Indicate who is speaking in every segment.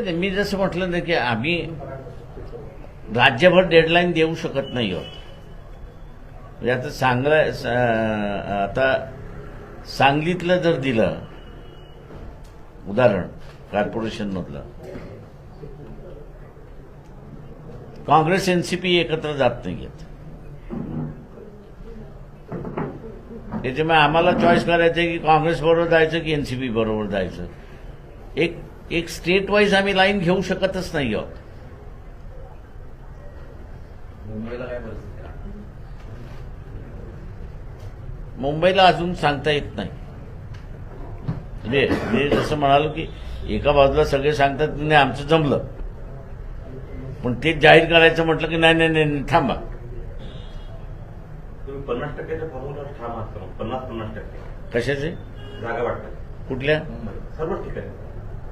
Speaker 1: ते मी जसं म्हटलं ना की आम्ही राज्यभर डेडलाईन देऊ शकत नाही आहोत. म्हणजे आता सांगलीतलं जर दिलं उदाहरण कॉर्पोरेशनमधलं, काँग्रेस एनसीपी एकत्र जात नाहीयेत. त्याच्यामुळे आम्हाला चॉईस करायचं आहे की काँग्रेस बरोबर जायचं की एनसीपी बरोबर जायचं. एक स्टेट वाईज आम्ही लाईन घेऊ शकतच नाही आहोत.
Speaker 2: मुंबईला काय परिस्थिती आहे?
Speaker 1: मुंबईला अजून सांगता येत नाही. म्हणजे मी जसं म्हणालो की एका बाजूला सगळे सांगतात नाही आमचं जमलं, पण ते जाहीर करायचं म्हटलं की नाही नाही नाही थांबा.
Speaker 3: तुम्ही 50%च्या फॉर्म्युल्यावर ठाम आहात का? 50-50%
Speaker 1: कशाचे
Speaker 3: जागा वाटतात
Speaker 1: कुठल्या?
Speaker 3: सर्वच ठिकाणी.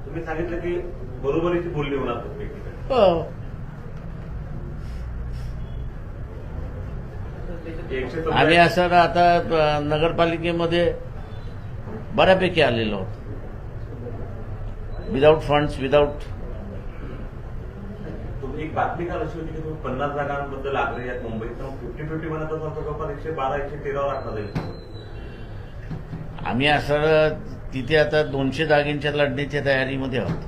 Speaker 3: तुम्ही सांगितलं की बरोबरीची बोलणी होणार प्रत्येक ठिकाणी.
Speaker 1: हो.
Speaker 3: 114
Speaker 1: आम्ही असं आता नगरपालिकेमध्ये बऱ्यापैकी आलेलो आहोत. Without funds without.
Speaker 3: तुम्ही एक बातमी काल अशी होती की तुम्ही 50 जागांबद्दल आग्रही आहेत मुंबईत, तर 50-50 म्हणत असाल तर जवळपास 112-113 राखला जाईल.
Speaker 1: आम्ही असं तिथे आता 200 जागेंच्या लढण्याच्या तयारीमध्ये आहोत.